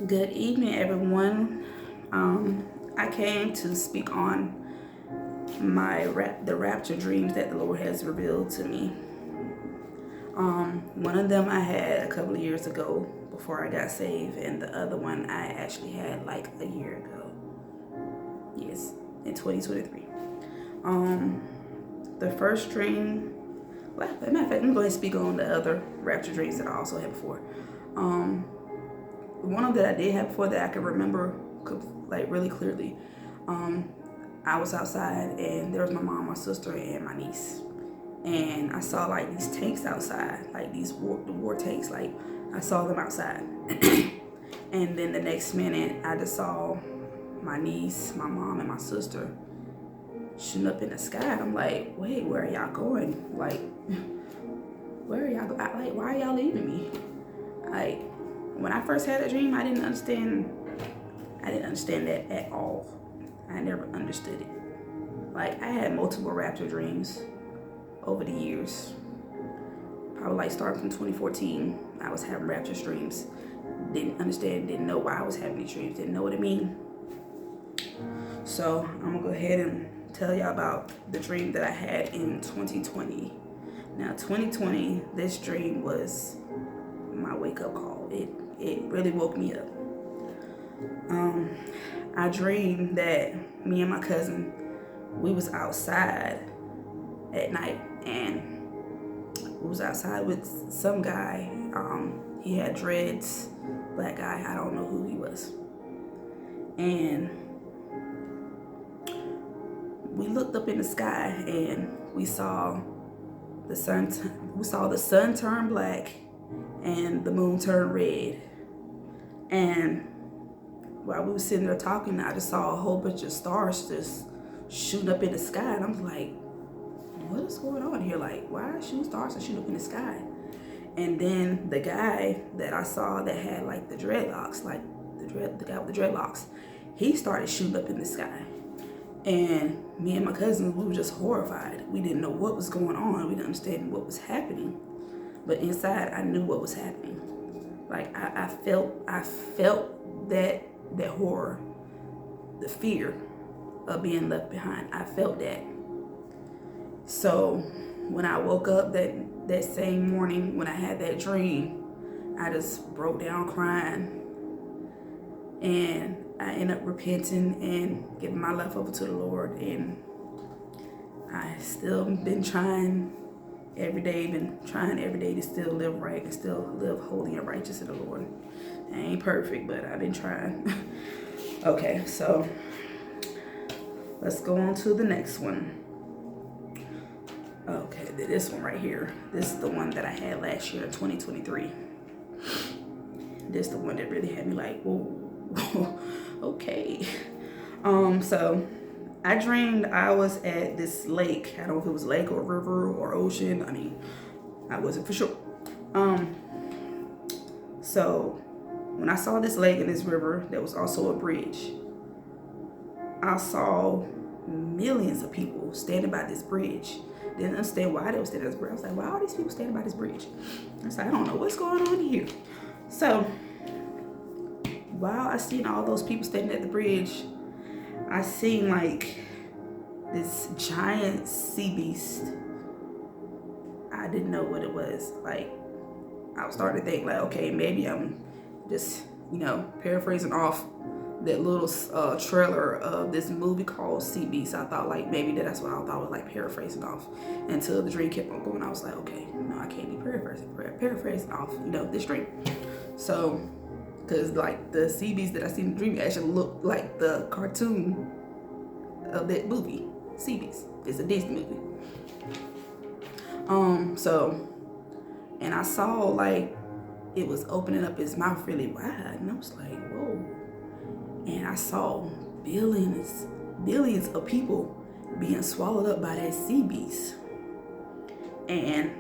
Good evening, everyone. I came to speak on the Rapture Dreams that the Lord has revealed to me. One of them I had a couple of years ago before I got saved, and the other one I actually had like a year ago. Yes, in 2023. The first dream, well, as a matter of fact, I'm going to speak on the other Rapture Dreams that I also had before. One of that I did have before that I can remember like really clearly. I was outside and there was my mom, my sister, and my niece, and I saw like these tanks outside, like these war tanks. Like I saw them outside, and then the next minute I just saw my niece, my mom, and my sister shooting up in the sky. And I'm like, wait, where are y'all going? Like, where are y'all? Like, why are y'all leaving me? Like, when I first had that dream, I didn't understand that at all. I never understood it. Like, I had multiple rapture dreams over the years. Probably like starting from 2014, I was having rapture dreams. Didn't understand, didn't know why I was having these dreams, didn't know what it mean. So I'm gonna go ahead and tell y'all about the dream that I had in 2020. Now 2020, this dream was my wake-up call. It really woke me up. I dreamed that me and my cousin, we was outside at night, and we was outside with some guy. He had dreads, black guy, I don't know who he was. And we looked up in the sky and we saw the sun turn black and the moon turn red. And while we were sitting there talking, I just saw a whole bunch of stars just shooting up in the sky. And I'm like, what is going on here? Like, why are shooting stars and shooting up in the sky? And then the guy that I saw that had like the dreadlocks, like the guy with the dreadlocks, he started shooting up in the sky. And me and my cousins, we were just horrified. We didn't know what was going on. We didn't understand what was happening. But inside, I knew what was happening. Like I felt that horror, the fear of being left behind. I felt that. So when I woke up that same morning when I had that dream, I just broke down crying, and I ended up repenting and giving my life over to the Lord. And I still been trying every day to still live right and still live holy and righteous in the Lord. I ain't perfect, but I've been trying. Okay, so let's go on to the next one. Okay, this one right here. This is the one that I had last year in 2023. This is the one that really had me like, whoa, okay. So I dreamed I was at this lake. I don't know if it was a lake or a river or ocean. I mean, I wasn't for sure. So when I saw this lake and this river, there was also a bridge. I saw millions of people standing by this bridge. Didn't understand why they were standing by this bridge. I was like, why are all these people standing by this bridge? I was like, I don't know what's going on here. So while I seen all those people standing at the bridge, I seen like this giant sea beast. I didn't know what it was. Like, I was starting to think like, okay, maybe I'm just, paraphrasing off that little trailer of this movie called Sea Beast. I thought like maybe that's what I thought was like paraphrasing off, until the dream kept on going. I was like, okay, no, I can't be paraphrasing off, this dream. So, because like the sea beast that I seen in the dream actually looked like the cartoon of that movie, Sea Beast. It's a Disney movie. And I saw like it was opening up its mouth really wide, and I was like, whoa. And I saw billions of people being swallowed up by that sea beast. And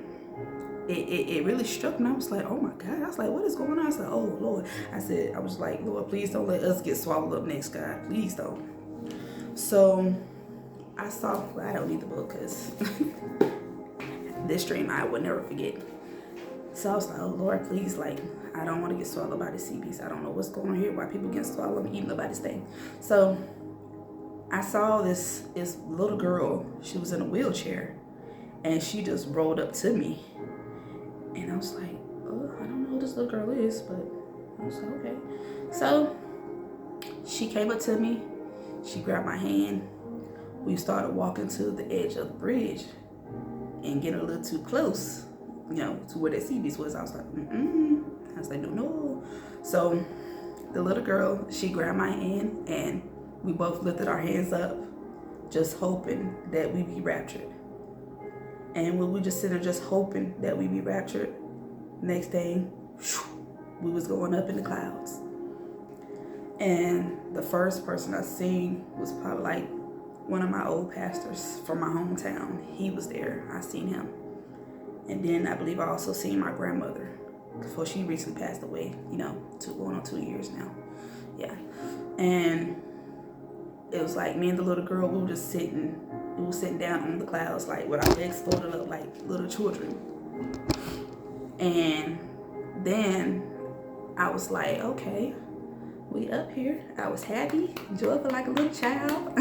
it really struck me. I was like, oh my God. I was like, what is going on? I was like, oh Lord. I was like, Lord, please don't let us get swallowed up next, God. Please don't. So I saw, well, I don't need the book because this dream I would never forget. So I was like, oh Lord, please, like, I don't want to get swallowed by the sea beast. I don't know what's going on here, why people get swallowed and eating nobody's thing. So I saw this little girl. She was in a wheelchair, and she just rolled up to me. And I was like, oh, I don't know who this little girl is, but I was like, okay. So she came up to me. She grabbed my hand. We started walking to the edge of the bridge and getting a little too close, you know, to where that sea beast was. I was like, I was like, no. So the little girl, she grabbed my hand, and we both lifted our hands up, just hoping that we be raptured. And when we just sit there just hoping that we be raptured, next thing, we was going up in the clouds. And the first person I seen was probably like one of my old pastors from my hometown. He was there. I seen him. And then I believe I also seen my grandmother before she recently passed away, you know, going on 2 years now. Yeah. And it was like me and the little girl, we were sitting down on the clouds, like with our legs folded up like little children. And then I was like, okay, we up here. I was happy, joyful like a little child.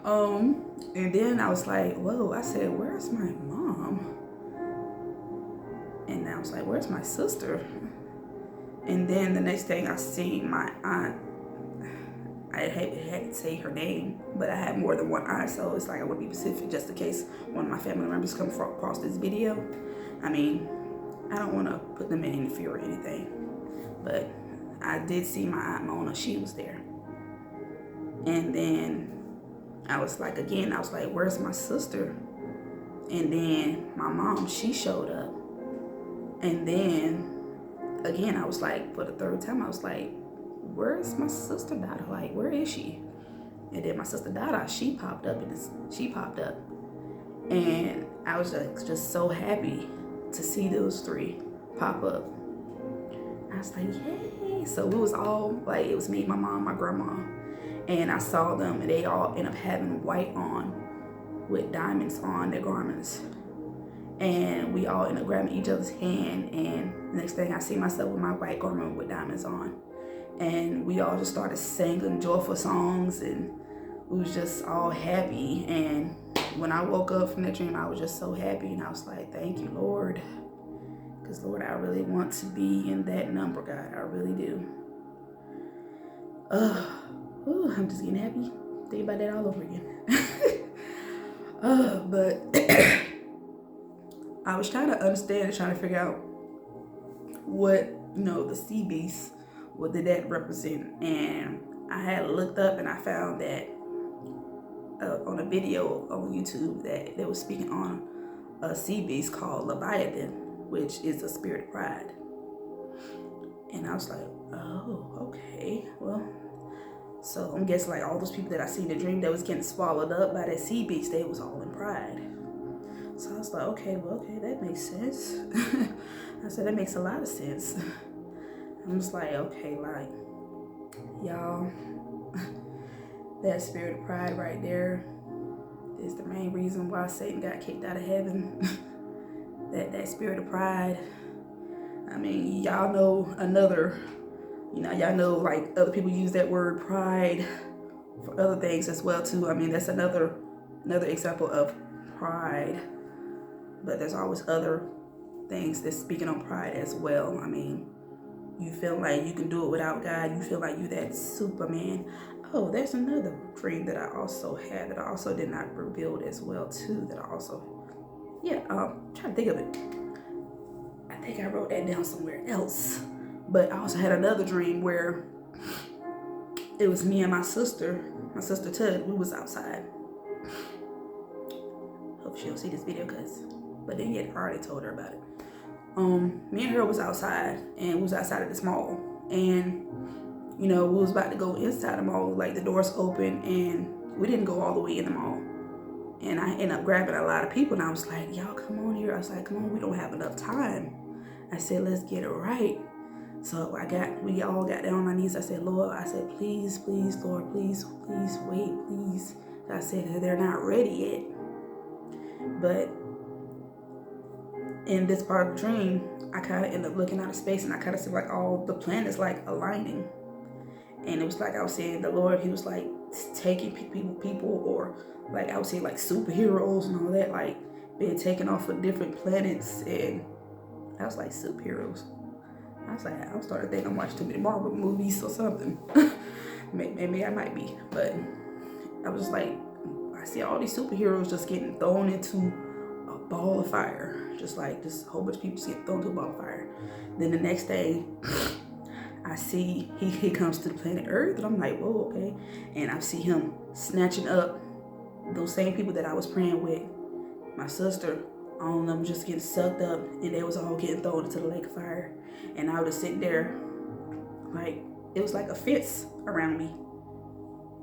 And then I was like, whoa, I said, where's my mom? And I was like, where's my sister? And then the next thing I seen my aunt. I hate to say her name, but I had more than one aunt, so it's like I want to be specific just in case one of my family members come across this video. I mean, I don't want to put them in any fear or anything, but I did see my aunt Mona. She was there. And then I was like, where's my sister? And then my mom, she showed up. And then again, I was like, for the third time, I was like, where's my sister Dada? Like, where is she? And then my sister Dada, she popped up. And I was just so happy to see those three pop up. I was like, yay. So it was all like, it was me, my mom, my grandma. And I saw them, and they all ended up having white on with diamonds on their garments. And we all ended up grabbing each other's hand. And the next thing I see myself with my white garment with diamonds on. And we all just started singing joyful songs, and we was just all happy. And when I woke up from that dream, I was just so happy, and I was like, thank you, Lord. Because, Lord, I really want to be in that number, God. I really do. I'm just getting happy. Think about that all over again. But I was trying to understand and trying to figure out what, the sea beast, what did that represent? And I had looked up, and I found that on a video on YouTube that they were speaking on a sea beast called Leviathan, which is a spirit of pride. And I was like, oh, okay, well, so I'm guessing like all those people that I seen in the dream that was getting swallowed up by that sea beast, they was all in pride. So I was like, okay, that makes sense. I said, that makes a lot of sense. I'm just like, okay, like, y'all, that spirit of pride right there is the main reason why Satan got kicked out of heaven. that spirit of pride. I mean, y'all know another, y'all know like other people use that word pride for other things as well too. I mean, that's another example of pride. But there's always other things that's speaking on pride as well. I mean, you feel like you can do it without God. You feel like you that Superman. Oh, there's another dream that I also had that I also did not reveal as well too. That I also, trying to think of it. I think I wrote that down somewhere else. But I also had another dream where it was me and my sister Tud. We was outside. Hope she don't see this video, but then I already told her about it. Me and her was outside, and we was outside of this mall, and we was about to go inside the mall, like the doors open, and we didn't go all the way in the mall. And I ended up grabbing a lot of people, and I was like, y'all come on here. I was like, come on, we don't have enough time. I said, let's get it right. So we all got down on our knees. I said, Lord, please, Lord, please, wait, please. I said, they're not ready yet. But in this part of the dream, I kind of ended up looking out of space, and I kind of see like all the planets like aligning. And it was like I was saying the Lord, he was like taking people, or like I would say like superheroes and all that, like being taken off of different planets. And I was like, superheroes? I was like, I'm starting to think I'm watching too many Marvel movies or something. Maybe I might be, but I was like, I see all these superheroes just getting thrown into a ball of fire. Just like this whole bunch of people just get thrown into a ball of fire. Then the next day, I see he comes to the planet Earth, and I'm like, whoa, okay. And I see him snatching up those same people that I was praying with, my sister, all of them just getting sucked up, and they was all getting thrown into the lake of fire. And I would just sit there, like, it was like a fence around me.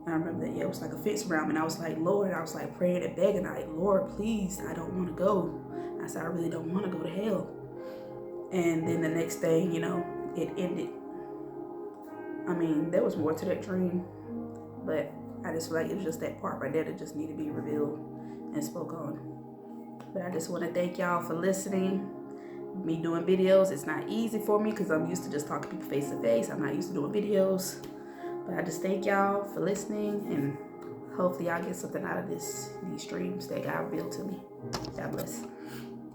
I remember that, yeah, it was like a fence around me. And I was like, Lord, I was like praying and begging, like, Lord, please, I don't want to go. I said, I really don't want to go to hell. And then the next thing, you know, it ended. I mean, there was more to that dream, but I just feel like it was just that part right there that just needed to be revealed and spoke on. But I just want to thank y'all for listening. Me doing videos, it's not easy for me because I'm used to just talking to people face to face. I'm not used to doing videos. But I just thank y'all for listening, and hopefully y'all get something out of these dreams that God revealed to me. God bless.